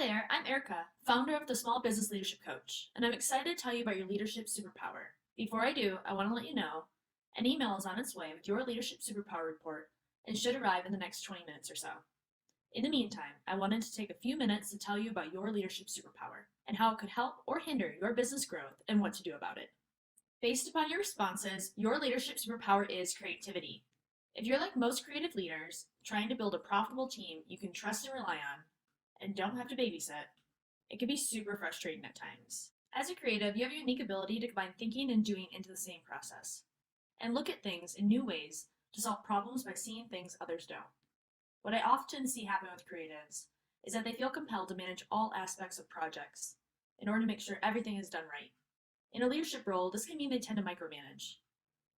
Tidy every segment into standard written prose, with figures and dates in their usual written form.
there, I'm Erica, founder of the Small Business Leadership Coach, and I'm excited to tell you about your leadership superpower. Before I do, I want to let you know an email is on its way with your leadership superpower report and should arrive in the next 20 minutes or so. In the meantime, I wanted to take a few minutes to tell you about your leadership superpower and how it could help or hinder your business growth and what to do about it. Based upon your responses, your leadership superpower is creativity. If you're like most creative leaders, trying to build a profitable team you can trust and rely on, and don't have to babysit, it can be super frustrating at times. As a creative, you have a unique ability to combine thinking and doing into the same process, and look at things in new ways to solve problems by seeing things others don't. What I often see happen with creatives is that they feel compelled to manage all aspects of projects in order to make sure everything is done right. In a leadership role, this can mean they tend to micromanage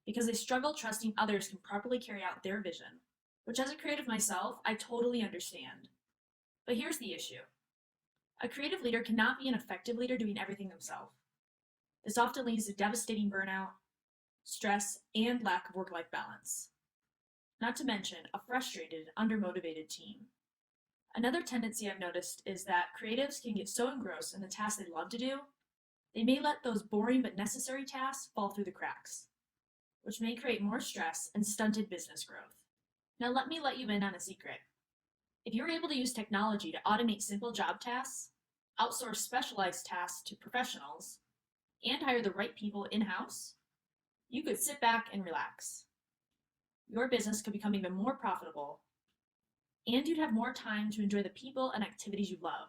because they struggle trusting others can properly carry out their vision, which as a creative myself, I totally understand. But here's the issue. A creative leader cannot be an effective leader doing everything themselves. This often leads to devastating burnout, stress, and lack of work-life balance. Not to mention a frustrated, undermotivated team. Another tendency I've noticed is that creatives can get so engrossed in the tasks they love to do, they may let those boring but necessary tasks fall through the cracks, which may create more stress and stunted business growth. Now let me let you in on a secret. If you're able to use technology to automate simple job tasks, outsource specialized tasks to professionals, and hire the right people in-house, you could sit back and relax. Your business could become even more profitable, and you'd have more time to enjoy the people and activities you love.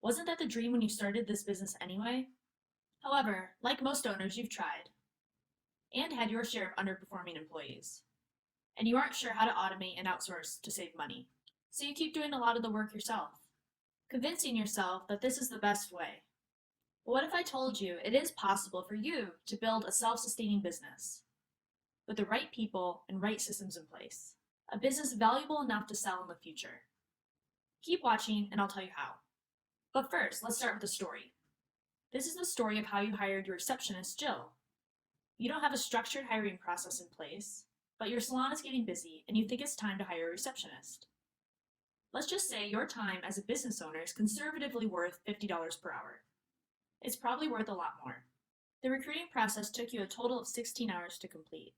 Wasn't that the dream when you started this business anyway? However, like most owners, you've tried and had your share of underperforming employees, and you aren't sure how to automate and outsource to save money. So you keep doing a lot of the work yourself, convincing yourself that this is the best way. But what if I told you it is possible for you to build a self-sustaining business with the right people and right systems in place? A business valuable enough to sell in the future. Keep watching and I'll tell you how. But first, let's start with a story. This is the story of how you hired your receptionist, Jill. You don't have a structured hiring process in place, but your salon is getting busy and you think it's time to hire a receptionist. Let's just say your time as a business owner is conservatively worth $50 per hour. It's probably worth a lot more. The recruiting process took you a total of 16 hours to complete.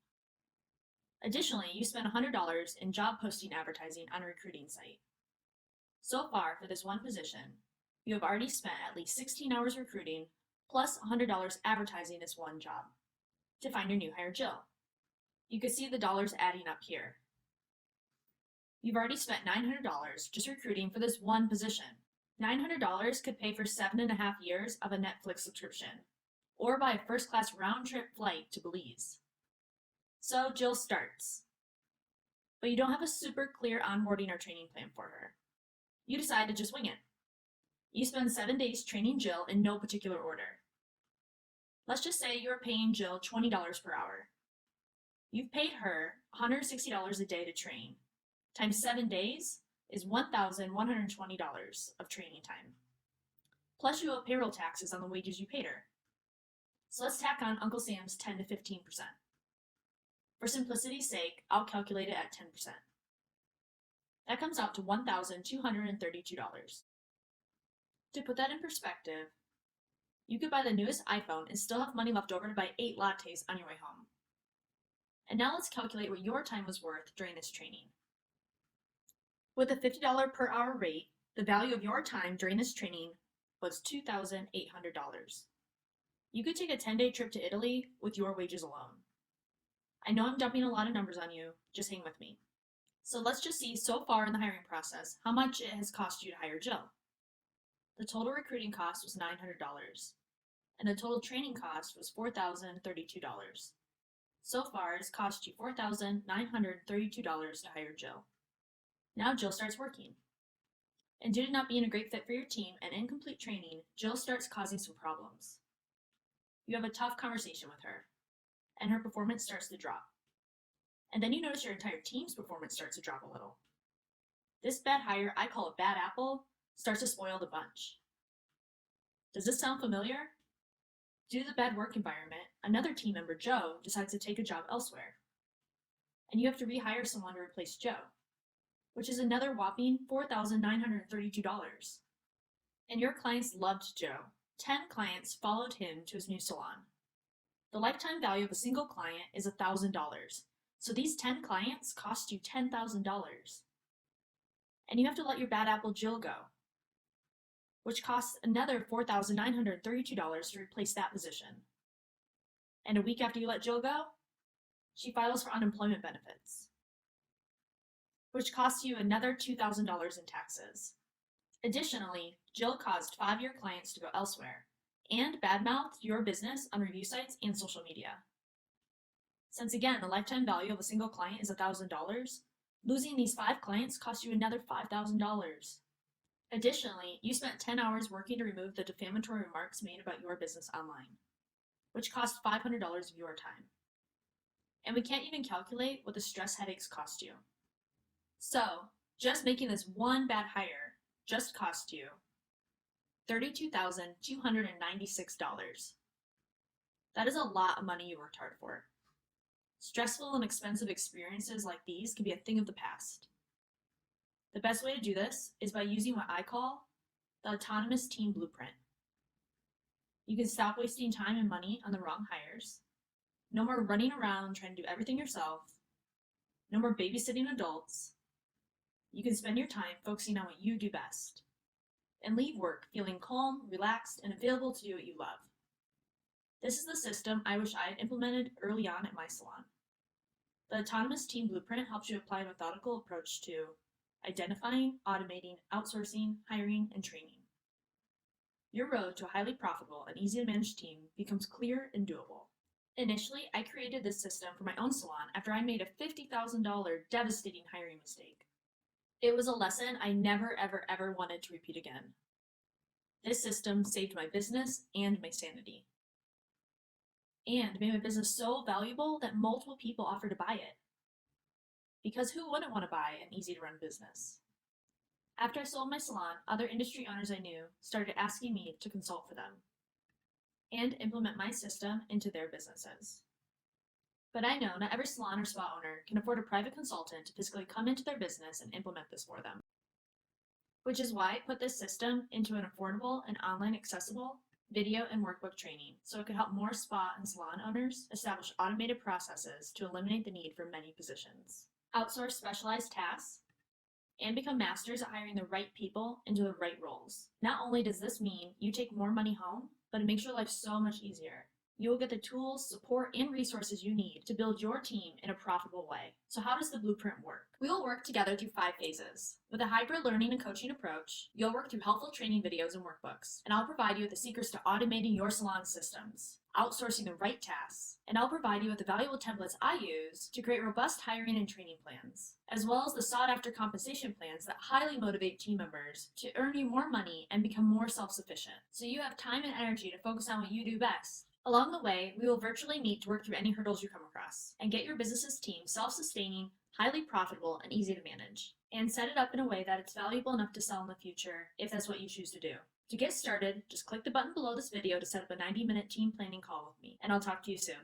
Additionally, you spent $100 in job posting advertising on a recruiting site. So far, for this one position, you have already spent at least 16 hours recruiting plus $100 advertising this one job to find your new hire, Jill. You can see the dollars adding up here. You've already spent $900 just recruiting for this one position. $900 could pay for 7.5 years of a Netflix subscription, or buy a first-class round-trip flight to Belize. So Jill starts. But you don't have a super clear onboarding or training plan for her. You decide to just wing it. You spend 7 days training Jill in no particular order. Let's just say you're paying Jill $20 per hour. You've paid her $160 a day to train. Times 7 days is $1,120 of training time. Plus you owe payroll taxes on the wages you paid her. So let's tack on Uncle Sam's 10 to 15%. For simplicity's sake, I'll calculate it at 10%. That comes out to $1,232. To put that in perspective, you could buy the newest iPhone and still have money left over to buy 8 lattes on your way home. And now let's calculate what your time was worth during this training. With a $50 per hour rate, the value of your time during this training was $2,800. You could take a 10-day trip to Italy with your wages alone. I know I'm dumping a lot of numbers on you, just hang with me. So let's just see so far in the hiring process how much it has cost you to hire Jill. The total recruiting cost was $900, and the total training cost was $4,032. So far, it's cost you $4,932 to hire Jill. Now Jill starts working. And due to not being a great fit for your team and incomplete training, Jill starts causing some problems. You have a tough conversation with her, and her performance starts to drop. And then you notice your entire team's performance starts to drop a little. This bad hire, I call a bad apple, starts to spoil the bunch. Does this sound familiar? Due to the bad work environment, another team member, Joe, decides to take a job elsewhere. And you have to rehire someone to replace Joe, which is another whopping $4,932. And your clients loved Joe. 10 clients followed him to his new salon. The lifetime value of a single client is $1,000. So these 10 clients cost you $10,000. And you have to let your bad apple Jill go, which costs another $4,932 to replace that position. And a week after you let Jill go, she files for unemployment benefits, which costs you another $2,000 in taxes. Additionally, Jill caused 5 of your clients to go elsewhere and badmouthed your business on review sites and social media. Since again, the lifetime value of a single client is $1,000, losing these 5 clients costs you another $5,000. Additionally, you spent 10 hours working to remove the defamatory remarks made about your business online, which cost $500 of your time. And we can't even calculate what the stress headaches cost you. So, just making this one bad hire just cost you $32,296. That is a lot of money you worked hard for. Stressful and expensive experiences like these can be a thing of the past. The best way to do this is by using what I call the autonomous team blueprint. You can stop wasting time and money on the wrong hires. No more running around trying to do everything yourself. No more babysitting adults. You can spend your time focusing on what you do best and leave work feeling calm, relaxed, and available to do what you love. This is the system I wish I had implemented early on at my salon. The autonomous team blueprint helps you apply a methodical approach to identifying, automating, outsourcing, hiring, and training. Your road to a highly profitable and easy to manage team becomes clear and doable. Initially, I created this system for my own salon after I made a $50,000 devastating hiring mistake. It was a lesson I never ever wanted to repeat again. This system saved my business and my sanity, and made my business so valuable that multiple people offered to buy it. Because who wouldn't want to buy an easy-to-run business? After I sold my salon, other industry owners I knew started asking me to consult for them and implement my system into their businesses. But I know not every salon or spa owner can afford a private consultant to physically come into their business and implement this for them. Which is why I put this system into an affordable and online accessible video and workbook training so it could help more spa and salon owners establish automated processes to eliminate the need for many positions, outsource specialized tasks, and become masters at hiring the right people into the right roles. Not only does this mean you take more money home, but it makes your life so much easier. You will get the tools, support, and resources you need to build your team in a profitable way. So how does the blueprint work? We will work together through 5 phases. With a hybrid learning and coaching approach, you'll work through helpful training videos and workbooks, and I'll provide you with the secrets to automating your salon systems, outsourcing the right tasks, and I'll provide you with the valuable templates I use to create robust hiring and training plans, as well as the sought-after compensation plans that highly motivate team members to earn you more money and become more self-sufficient, so you have time and energy to focus on what you do best. Along the way, we will virtually meet to work through any hurdles you come across and get your business's team self-sustaining, highly profitable, and easy to manage, and set it up in a way that it's valuable enough to sell in the future if that's what you choose to do. To get started, just click the button below this video to set up a 90-minute team planning call with me, and I'll talk to you soon.